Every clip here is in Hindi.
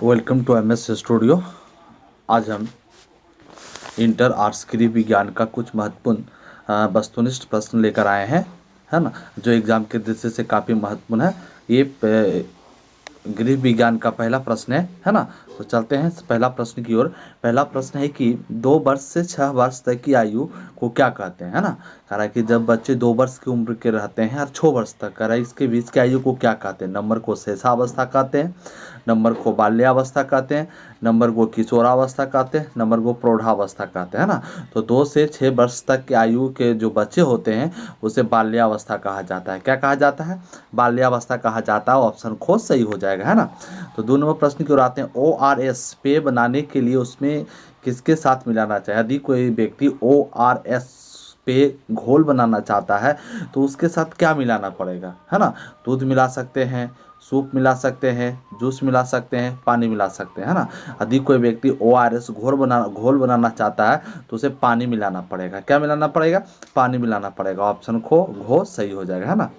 Welcome to MS studio. आज हम इंटर आर्ट्स गृह विज्ञान का कुछ महत्वपूर्ण वस्तुनिष्ठ प्रश्न लेकर आए हैं, है ना, जो एग्जाम के दृष्टि से काफ़ी महत्वपूर्ण है। ये गृह विज्ञान का पहला प्रश्न है ना। तो चलते हैं पहला प्रश्न की ओर। पहला प्रश्न है कि 2 वर्ष से 6 वर्ष तक की आयु को क्या कहते हैं, है ना। कह रहा है कि जब बच्चे 2 वर्ष की उम्र के रहते हैं और 6 वर्ष तक, कह रहा है इसके बीच की आयु को क्या कहते हैं। नंबर को शैशवावस्था कहते हैं, नंबर को बाल्यावस्था कहते हैं, नंबर को किशोरावस्था कहते हैं, नंबर को प्रौढ़ावस्था कहते हैं, ना। तो 2 से 6 वर्ष तक की आयु के जो बच्चे होते हैं उसे बाल्यावस्था कहा जाता है। क्या कहा जाता है? बाल्यावस्था कहा जाता है। ऑप्शन खोज सही हो जाएगा, है ना। तो 2 नंबर प्रश्न की ओर आते हैं। ORS पेय बनाने के लिए उसमें किसके साथ मिलाना चाहिए? यदि कोई व्यक्ति ORS पे घोल बनाना चाहता है तो उसके साथ क्या मिलाना पड़ेगा, है ना। दूध मिला सकते हैं, सूप मिला सकते हैं, जूस मिला सकते हैं, पानी मिला सकते हैं, है ना। यदि कोई व्यक्ति ORS घोल बनाना चाहता है तो उसे पानी मिलाना पड़ेगा। क्या मिलाना पड़ेगा? पानी मिलाना पड़ेगा। ऑप्शन घो सही हो जाएगा, है ना।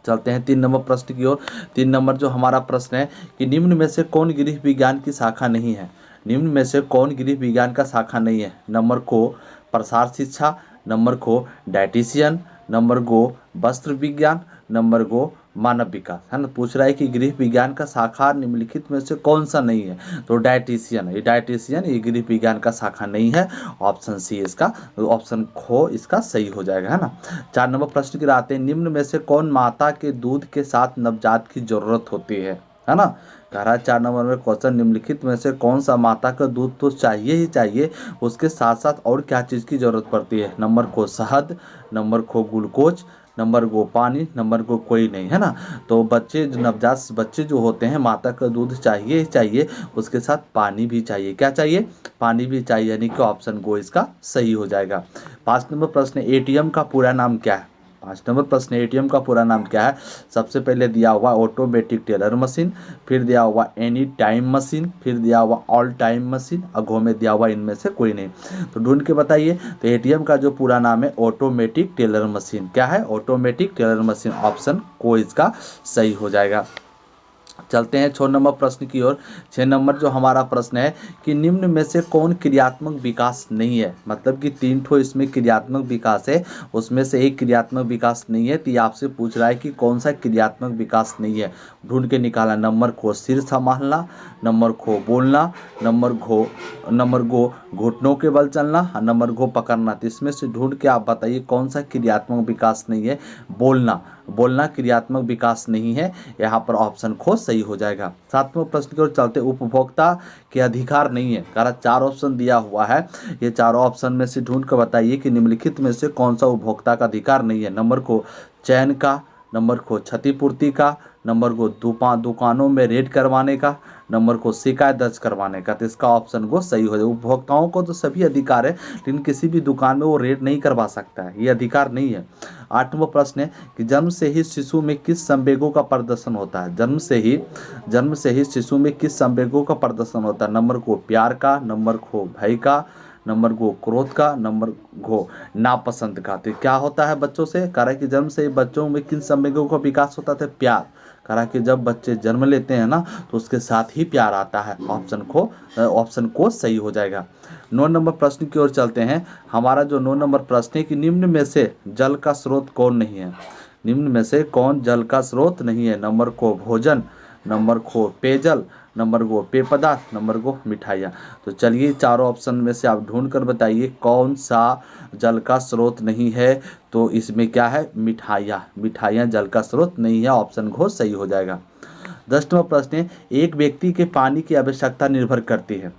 चलते हैं 3 नंबर प्रश्न की ओर। 3 नंबर जो हमारा प्रश्न है कि निम्न में से कौन गृह विज्ञान की शाखा नहीं है? निम्न में से कौन गृह विज्ञान का शाखा नहीं है? नंबर को प्रसार शिक्षा, नंबर को डायटीशियन, नंबर को वस्त्र विज्ञान, नंबर को मानव विकास, है ना। पूछ रहा है कि गृह विज्ञान का शाखा निम्नलिखित में से कौन सा नहीं है? तो डायटीशियन, ये गृह विज्ञान का शाखा नहीं है। ऑप्शन सी इसका, ऑप्शन खो इसका सही हो जाएगा, है ना। 4 नंबर प्रश्न की आते हैं। निम्न में से कौन माता के दूध के साथ नवजात की जरूरत होती है ना। कह रहा है 4 नंबर में क्वेश्चन, निम्नलिखित में से कौन सा माता का दूध तो चाहिए ही चाहिए, उसके साथ साथ और क्या चीज़ की जरूरत पड़ती है? नंबर को शहद, नंबर को ग्लूकोज, नंबर को पानी, नंबर को कोई नहीं, है ना। तो नवजात बच्चे जो होते हैं माता का दूध चाहिए ही चाहिए, उसके साथ पानी भी चाहिए। क्या चाहिए? पानी भी चाहिए, यानी कि ऑप्शन गो इसका सही हो जाएगा। 5 नंबर प्रश्न, ATM का पूरा नाम क्या है? 5 नंबर प्रश्न, ATM का पूरा नाम क्या है? सबसे पहले दिया हुआ ऑटोमेटिक टेलर मशीन, फिर दिया हुआ एनी टाइम मशीन, फिर दिया हुआ ऑल टाइम मशीन, अगो में दिया हुआ इनमें से कोई नहीं। तो ढूंढ के बताइए। तो ATM का जो पूरा नाम है ऑटोमेटिक टेलर मशीन। क्या है? Automatic teller machine. ऑप्शन को इसका सही हो जाएगा। चलते हैं 6 नंबर प्रश्न की ओर। 6 नंबर जो हमारा प्रश्न है कि निम्न में से कौन क्रियात्मक विकास नहीं है? मतलब कि 3 ठो इसमें क्रियात्मक विकास है, उसमें से एक क्रियात्मक विकास नहीं है। तो ये आपसे पूछ रहा है कि कौन सा क्रियात्मक विकास नहीं है, ढूंढ के निकाला। नंबर को सिर संभालना, नंबर को बोलना, नंबर को घुटनों के बल चलना, और नंबर को पकड़ना। तो इसमें से ढूंढ के आप बताइए कौन सा क्रियात्मक विकास नहीं है। बोलना क्रियात्मक विकास नहीं है। यहाँ पर ऑप्शन खो सही हो जाएगा। 7वें प्रश्न की ओर चलते। उपभोक्ता के अधिकार नहीं है। कारण 4 ऑप्शन दिया हुआ है, ये चारों ऑप्शन में से ढूंढ कर बताइए कि निम्नलिखित में से कौन सा उपभोक्ता का अधिकार नहीं है। नंबर को चयन का, नंबर को क्षतिपूर्ति का, नंबर को दुकानों में रेड करवाने का, नंबर को शिकायत दर्ज करवाने का। तो इसका ऑप्शन को सही हो जाए। उपभोक्ताओं को तो सभी अधिकार है, लेकिन किसी भी दुकान में वो रेड नहीं करवा सकता है, ये अधिकार नहीं है। 8वां प्रश्न है कि जन्म से ही शिशु में किस संवेगों का प्रदर्शन होता है? जन्म से ही शिशु में किस संवेगों का प्रदर्शन होता है? नंबर को प्यार का, नंबर को भय का, नंबर को क्रोध का, नंबर को नापसंद का। तो क्या होता है बच्चों से? कह रहा है कि जन्म से बच्चों में किन संवेगों का विकास होता है? प्यार। कह रहा है कि जब बच्चे जन्म लेते हैं ना तो उसके साथ ही प्यार आता है। ऑप्शन को सही हो जाएगा। 9 नंबर प्रश्न की ओर चलते हैं। हमारा जो 9 नंबर प्रश्न है कि निम्न में से जल का स्रोत कौन नहीं है? निम्न में से कौन जल का स्रोत नहीं है? नंबर को भोजन, नंबर को पेयजल, नंबर को पेय पदार्थ, नंबर को मिठाइयाँ। तो चलिए चारों ऑप्शन में से आप ढूंढ कर बताइए कौन सा जल का स्रोत नहीं है। तो इसमें क्या है? मिठाइयाँ जल का स्रोत नहीं है। ऑप्शन घो सही हो जाएगा। 10वां प्रश्न है, एक व्यक्ति के पानी की आवश्यकता निर्भर करती है।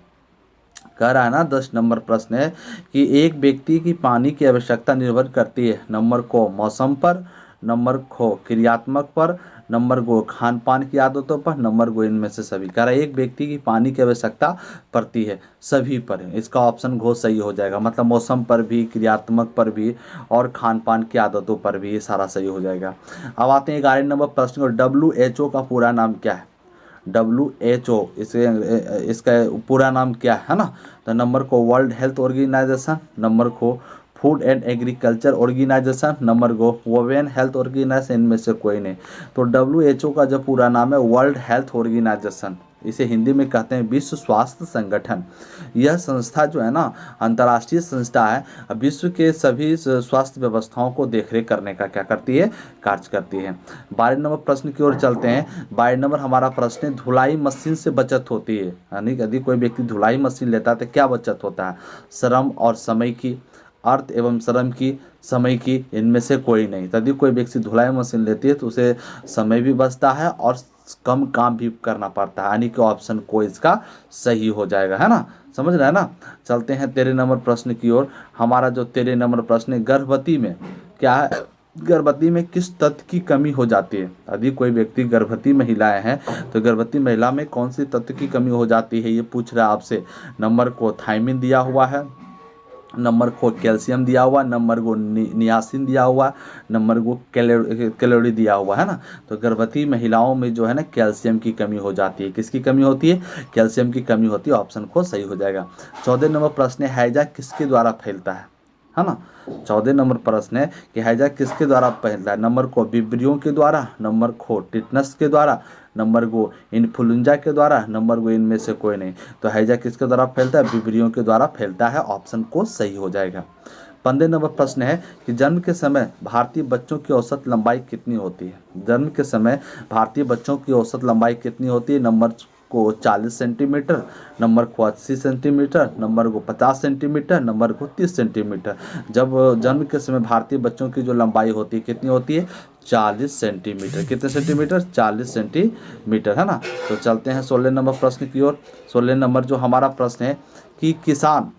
कह रहा है ना, 10 नंबर प्रश्न है कि एक व्यक्ति की पानी की आवश्यकता निर्भर करती है। नंबर को मौसम पर, नंबर को क्रियात्मक पर, नंबर को खान पान की आदतों पर, नंबर को इनमें से सभी। कह रहा है एक व्यक्ति की पानी की आवश्यकता पड़ती है, सभी पर है। इसका ऑप्शन घो सही हो जाएगा। मतलब मौसम पर भी, क्रियात्मक पर भी और खान पान की आदतों पर भी, ये सारा सही हो जाएगा। अब आते हैं 11 नंबर प्रश्न को। WHO का पूरा नाम क्या है? WHO इसका पूरा नाम क्या है ना। तो नंबर को वर्ल्ड हेल्थ ऑर्गेनाइजेशन, नंबर को Food and Agriculture Organization, number को वुमेन हेल्थ ऑर्गेनाइजेशन, इनमें से कोई नहीं। तो WHO का जो पूरा नाम है वर्ल्ड हेल्थ ऑर्गेनाइजेशन, इसे हिंदी में कहते हैं विश्व स्वास्थ्य संगठन। यह संस्था जो है ना अंतर्राष्ट्रीय संस्था है, विश्व के सभी स्वास्थ्य व्यवस्थाओं को देखरेख करने का क्या करती है, कार्य करती है। 12 नंबर प्रश्न की ओर चलते हैं। 12 नंबर हमारा प्रश्न है, धुलाई मशीन से बचत होती है, यानी यदि कोई व्यक्ति धुलाई मशीन लेता है तो क्या बचत होता है, श्रम और समय की, अर्थ एवं श्रम की, समय की, इनमें से कोई नहीं। यदि कोई व्यक्ति धुलाई मशीन लेती है तो उसे समय भी बचता है और कम काम भी करना पड़ता है, यानी कि ऑप्शन को इसका सही हो जाएगा, है ना, समझ रहे हैं ना। चलते हैं 13 नंबर प्रश्न की ओर। हमारा जो 13 नंबर प्रश्न है, गर्भवती में क्या है, गर्भवती में किस तत्व की कमी हो जाती है। यदि कोई व्यक्ति गर्भवती महिलाएं हैं तो गर्भवती महिला में कौन सी तत्व की कमी हो जाती है, ये पूछ रहा है आपसे। नंबर को थायमिन दिया हुआ है, नंबर को कैल्शियम दिया हुआ, नंबर को नियासिन दिया हुआ, नंबर को कैलोरी दिया हुआ है ना। तो गर्भवती महिलाओं में जो है ना कैल्शियम की कमी हो जाती है। किसकी कमी होती है, कैल्शियम की कमी होती है, ऑप्शन को सही हो जाएगा। 14 नंबर प्रश्न है, हैजा किसके द्वारा फैलता है ना। 14 नंबर प्रश्न है कि हैजा किसके द्वारा फैलता है। नंबर को विब्रियों के द्वारा, नंबर को टिटनस के द्वारा, नंबर को इन्फ्लुएंजा के द्वारा, नंबर को इनमें से कोई नहीं। तो हैजा किसके द्वारा फैलता है, विब्रियों के द्वारा फैलता है, ऑप्शन को सही हो जाएगा। 15 नंबर प्रश्न है कि जन्म के समय भारतीय बच्चों की औसत लंबाई कितनी होती है। जन्म के समय भारतीय बच्चों की औसत लंबाई कितनी होती है। नंबर को 40 सेंटीमीटर, नंबर को 80 सेंटीमीटर, नंबर को 50 सेंटीमीटर, नंबर को 30 सेंटीमीटर। जब जन्म के समय भारतीय बच्चों की जो लंबाई होती है कितनी होती है, 40 सेंटीमीटर। कितने सेंटीमीटर, 40 सेंटीमीटर, है ना। तो चलते हैं 16 नंबर प्रश्न की ओर। 16 नंबर जो हमारा प्रश्न है कि किसान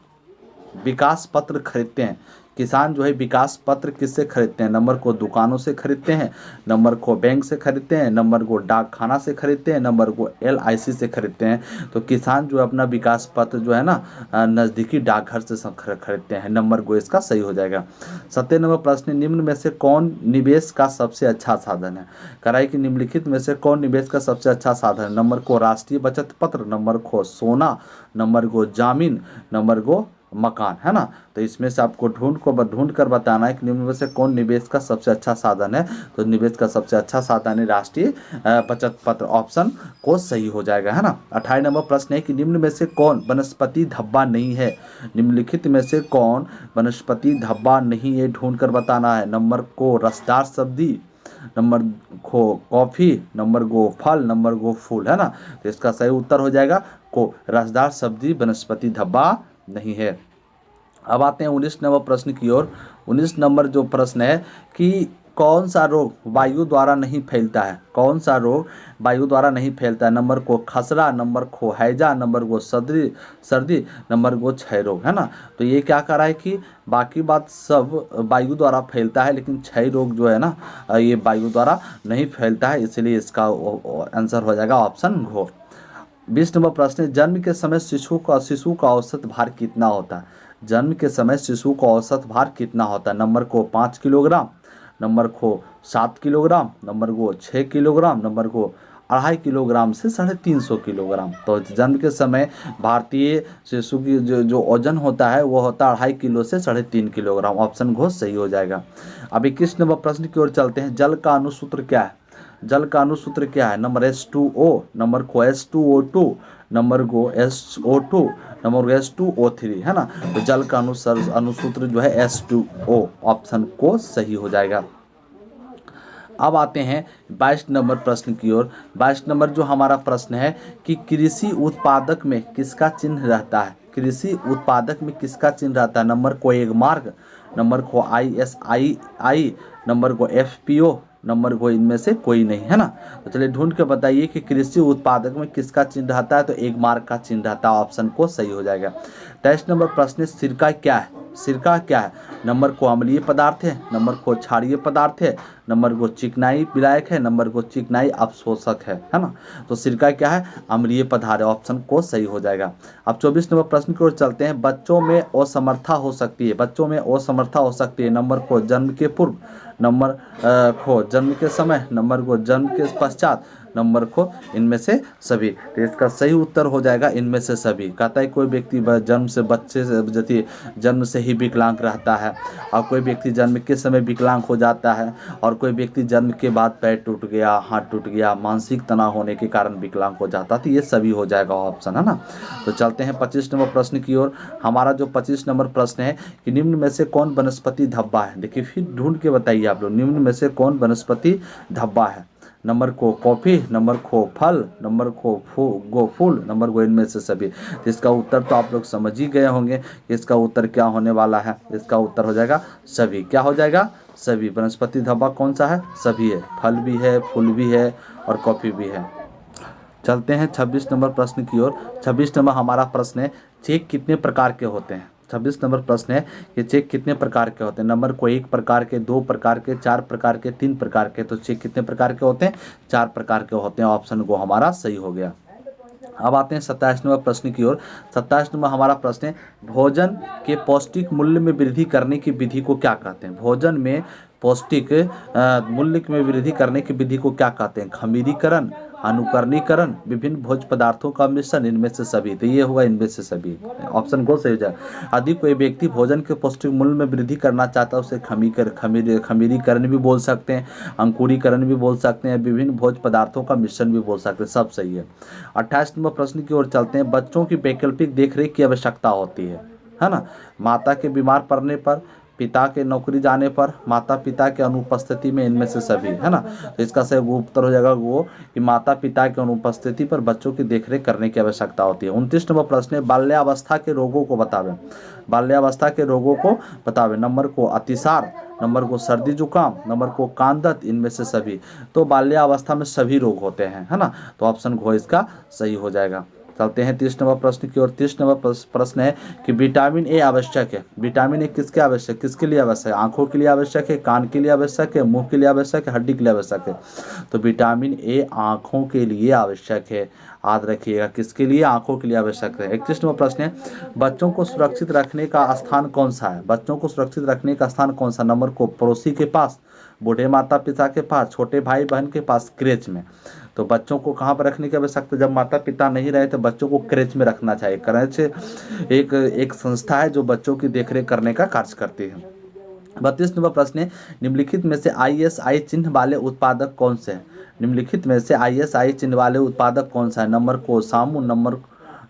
विकास पत्र खरीदते हैं। किसान जो है विकास पत्र किससे खरीदते हैं। नंबर को दुकानों से खरीदते हैं, नंबर को बैंक से खरीदते हैं, नंबर को डाकखाना से खरीदते हैं, नंबर को LIC से खरीदते हैं। तो किसान जो है अपना विकास पत्र जो है ना नज़दीकी डाकघर से खरीदते हैं, नंबर को इसका सही हो जाएगा। 17 नंबर प्रश्न, निम्न में से कौन निवेश का सबसे अच्छा साधन है। कराई कि निम्नलिखित में से कौन निवेश का सबसे अच्छा साधन है। नंबर को राष्ट्रीय बचत पत्र, नंबर को सोना, नंबर को जामीन, नंबर को मकान, है ना। तो इसमें से आपको ढूंढ कर बताना है कि निम्न में से कौन निवेश का सबसे अच्छा साधन है। तो निवेश का सबसे अच्छा साधन है राष्ट्रीय बचत पत्र, ऑप्शन को सही हो जाएगा, है ना। 28 नंबर प्रश्न है कि निम्न में से कौन वनस्पति धब्बा नहीं है। निम्नलिखित में से कौन वनस्पति धब्बा नहीं है, ढूंढ कर बताना है। नंबर को रसदार सब्जी, नंबर को कॉफी, नंबर को फल, नंबर को फूल, है ना। तो इसका सही उत्तर हो जाएगा को रसदार सब्जी वनस्पति धब्बा नहीं है। अब आते हैं 19 नंबर प्रश्न की ओर। 19 नंबर जो प्रश्न है कि कौन सा रोग वायु द्वारा नहीं फैलता है। कौन सा रोग वायु द्वारा नहीं फैलता है। नंबर को खसरा, नंबर को हैजा, नंबर को सर्दी, नंबर को क्षय रोग, है ना। तो ये क्या कह रहा है कि बाकी बात सब वायु द्वारा फैलता है, लेकिन क्षय रोग जो है ना ये वायु द्वारा नहीं फैलता है, इसलिए इसका आंसर हो जाएगा ऑप्शन घ। 20 नंबर प्रश्न है, जन्म के समय शिशु का औसत भार कितना होता है। जन्म के समय शिशु का औसत भार कितना होता है। नंबर को 5 किलोग्राम, नंबर को 7 किलोग्राम, नंबर को 6 किलोग्राम, नंबर को 2.5 किलोग्राम से 350 किलोग्राम। तो जन्म के समय भारतीय शिशु की जो वजन होता है वो होता है 2.5 किलो से 3.5 किलोग्राम, ऑप्शन घोष सही हो जाएगा। अब 21 नंबर प्रश्न की ओर चलते हैं। जल का अनुसूत्र क्या है। जल का अनुसूत्र क्या है। नंबर H2O, नंबर को H2O2, नंबर को SO2, नंबर को H2O3, है ना। तो जल का अनुसूत्र जो है H2O, ऑप्शन को सही हो जाएगा। अब आते हैं 22 नंबर प्रश्न की ओर। 22 नंबर जो हमारा प्रश्न है कि कृषि उत्पादक में किसका चिन्ह रहता है। कृषि उत्पादक में किसका चिन्ह रहता है। नंबर को एक मार्क, नंबर को ISII, नंबर को FPO, नंबर को इनमें से कोई नहीं, है ना। तो चलिए ढूंढ के बताइए कि कृषि उत्पादक में किसका चिन्ह रहता है। तो एक मार्क का चिन्ह रहता है, ऑप्शन को सही हो जाएगा। 23 नंबर प्रश्न, सिरका क्या है। सिरका क्या है। नंबर को अम्लीय पदार्थ है, नंबर को क्षारीय पदार्थ है, नंबर को चिकनाई विलायक है, नंबर को चिकनाई अवशोषक है ना। तो सिरका क्या है, अम्लीय पदार्थ, ऑप्शन को सही हो जाएगा। अब 24 नंबर प्रश्न की ओर चलते हैं। बच्चों में असमर्था हो सकती है। बच्चों में असमर्था हो सकती है। नंबर को जन्म के पूर्व, नंबर को जन्म के समय, नंबर को जन्म के पश्चात, नंबर को इनमें से सभी। तो इसका सही उत्तर हो जाएगा इनमें से सभी। कहता है कोई व्यक्ति जन्म से बच्चे से यदि जन्म से ही विकलांग रहता है, और कोई व्यक्ति जन्म के समय विकलांग हो जाता है, और कोई व्यक्ति जन्म के बाद पैर टूट गया, हाथ टूट गया, मानसिक तनाव होने के कारण विकलांग हो जाता है। तो ये सभी हो जाएगा ऑप्शन, है ना। तो चलते हैं 25 नंबर प्रश्न की ओर। हमारा जो 25 नंबर प्रश्न है कि निम्न में से कौन वनस्पति धब्बा है। देखिए फिर ढूंढ के बताइए आप लोग, निम्न में से कौन वनस्पति धब्बा है। नंबर को कॉफी, नंबर को फल, नंबर को फूल, नंबर को इनमें से सभी। तो इसका उत्तर तो आप लोग समझ ही गए होंगे कि इसका उत्तर क्या होने वाला है। इसका उत्तर हो जाएगा सभी। क्या हो जाएगा? सभी। वनस्पति धब्बा कौन सा है? सभी है। फल भी है, फूल भी है और कॉफी भी है। चलते हैं 26 नंबर प्रश्न की ओर। 26 नंबर हमारा प्रश्न है, चेक कितने प्रकार के होते हैं। 26 नंबर प्रश्न है कि चेक कितने प्रकार के होते हैं। नंबर को 1 प्रकार के, 2 प्रकार के, 4 प्रकार के, 3 प्रकार के। तो चेक कितने प्रकार के होते हैं? 4 प्रकार के होते हैं। ऑप्शन को हमारा सही हो गया। अब आते हैं 27 नंबर प्रश्न की ओर। 27 नंबर हमारा प्रश्न है, भोजन के पौष्टिक मूल्य में वृद्धि करने की विधि को क्या कहते हैं। भोजन में पौष्टिक मूल्य में वृद्धि करने की विधि को क्या कहते हैं। खमीरीकरण, अनुकरणीकरण, विभिन्न भोज्य पदार्थों का मिश्रण, इनमें से सभी। तो ये होगा इनमें से सभी। ऑप्शन को सही हो जाए। यदि कोई व्यक्ति भोजन के पौष्टिक मूल्य में वृद्धि करना चाहता है, उसे खमीरीकरण भी बोल सकते हैं, अंकुरीकरण भी बोल सकते हैं, विभिन्न भोज्य पदार्थों का मिश्रण भी बोल सकते हैं। सब सही है। 28 नंबर प्रश्न की ओर चलते हैं। बच्चों की वैकल्पिक देखरेख की आवश्यकता होती है ना। माता के बीमार पड़ने पर, पिता के नौकरी जाने पर, माता पिता के अनुपस्थिति में, इनमें से सभी, है ना। तो इसका सही उत्तर हो जाएगा वो कि माता पिता के अनुपस्थिति पर बच्चों की देखरेख करने की आवश्यकता होती है। 29 नंबर प्रश्न है, बाल्यावस्था के रोगों को बतावें। बाल्यावस्था के रोगों को बतावें। नंबर को अतिसार, नंबर को सर्दी जुकाम, नंबर को कान दर्द, इनमें से सभी। तो बाल्यावस्था में सभी रोग होते हैं, है ना। तो ऑप्शन घ इसका सही हो जाएगा। चलते हैं 30 नंबर प्रश्न की ओर। 30 नंबर प्रश्न है कि विटामिन ए आवश्यक है। विटामिन ए किसके आवश्यक, किसके लिए आवश्यक है। आंखों के लिए आवश्यक है, कान के लिए आवश्यक है, मुंह के लिए आवश्यक है, हड्डी के लिए आवश्यक है। तो विटामिन ए आंखों के लिए आवश्यक है। याद रखिएगा किसके लिए, आंखों के लिए आवश्यक है। 31 नंबर प्रश्न है, बच्चों को सुरक्षित रखने का स्थान कौन सा है। बच्चों को सुरक्षित रखने का स्थान कौन सा। नंबर को पड़ोसी के पास, बूढ़े माता पिता के पास, छोटे भाई बहन के पास, क्रेच में। तो बच्चों को कहाँ पर रखने की आवश्यकता। जब माता पिता नहीं रहे तो बच्चों को क्रेच में रखना चाहिए। क्रेच एक संस्था है जो बच्चों की देखरेख करने का कार्य करती है। 32 नंबर प्रश्न है, निम्नलिखित में से ISI चिन्ह वाले उत्पादक कौन से हैं। निम्नलिखित में से ISI चिन्ह वाले उत्पादक कौन सा है। नंबर को साबुन, नंबर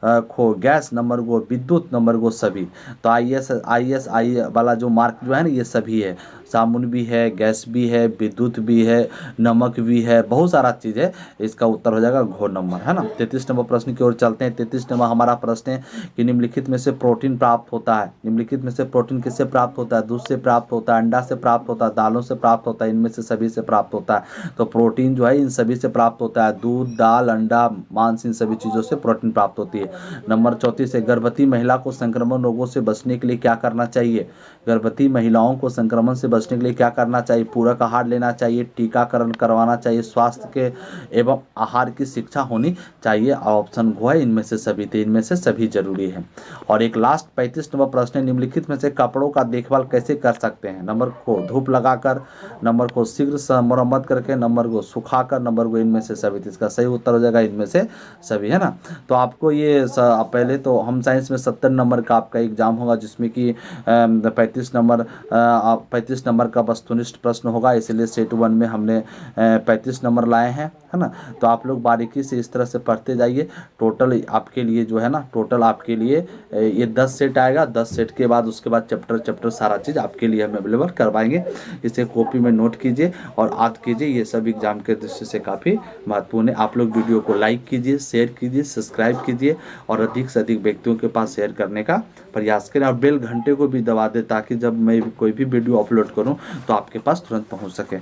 को गैस, नंबर को विद्युत, नंबर को सभी। तो ISI वाला जो मार्क जो है ना, ये सभी है। साबुन भी है, गैस भी है, विद्युत भी है, नमक भी है, बहुत सारा चीज़ है। इसका उत्तर हो जाएगा घ नंबर, है ना। 33 नंबर प्रश्न की ओर चलते हैं। 33 नंबर हमारा प्रश्न है कि निम्नलिखित में से प्रोटीन प्राप्त होता है। निम्नलिखित में से प्रोटीन किससे प्राप्त होता है। दूध से प्राप्त होता है, अंडा से प्राप्त होता है, दालों से प्राप्त होता है, इनमें से सभी से प्राप्त होता है। तो प्रोटीन जो है इन सभी से प्राप्त होता है। दूध, दाल, अंडा, मांस, इन सभी चीज़ों से प्रोटीन प्राप्त होती है। नंबर 34 है, गर्भवती महिला को संक्रमण रोगों से बचने के लिए क्या करना चाहिए। गर्भवती महिलाओं को संक्रमण से बचने के लिए क्या करना चाहिए। पूरक आहार लेना चाहिए, टीकाकरण करवाना चाहिए, स्वास्थ्य के एवं आहार की शिक्षा होनी चाहिए। ऑप्शन घ है इनमें से सभी। तो इनमें से सभी जरूरी है। और एक लास्ट 35 नंबर प्रश्न है, निम्नलिखित में से कपड़ों का देखभाल कैसे कर सकते हैं। नंबर को धूप लगाकर, नंबर को शीघ्र मरम्मत करके, नंबर को सुखाकर, नंबर को इनमें से सभी। इसका सही उत्तर हो जाएगा इनमें से सभी, है ना। तो आपको ये पहले तो हम साइंस में 70 नंबर का आपका एग्जाम होगा, जिसमें कि 35 नंबर का वस्तुनिष्ठ प्रश्न होगा। इसलिए सेट 1 में हमने 35 नंबर लाए हैं, है ना। तो आप लोग बारीकी से इस तरह से पढ़ते जाइए। टोटल आपके लिए जो है ना, टोटल आपके लिए ये 10 सेट आएगा। 10 सेट के बाद उसके बाद चैप्टर सारा चीज़ आपके लिए हम अवेलेबल करवाएंगे। इसे कॉपी में नोट कीजिए और याद कीजिए। ये सब एग्जाम के दृष्टि से काफ़ी महत्वपूर्ण है। आप लोग वीडियो को लाइक कीजिए, शेयर कीजिए, सब्सक्राइब कीजिए और अधिक से अधिक व्यक्तियों के पास शेयर करने का प्रयास करें। और बेल घंटे को भी दबा दें ताकि जब मैं कोई भी वीडियो अपलोड करूं तो आपके पास तुरंत पहुंच सके।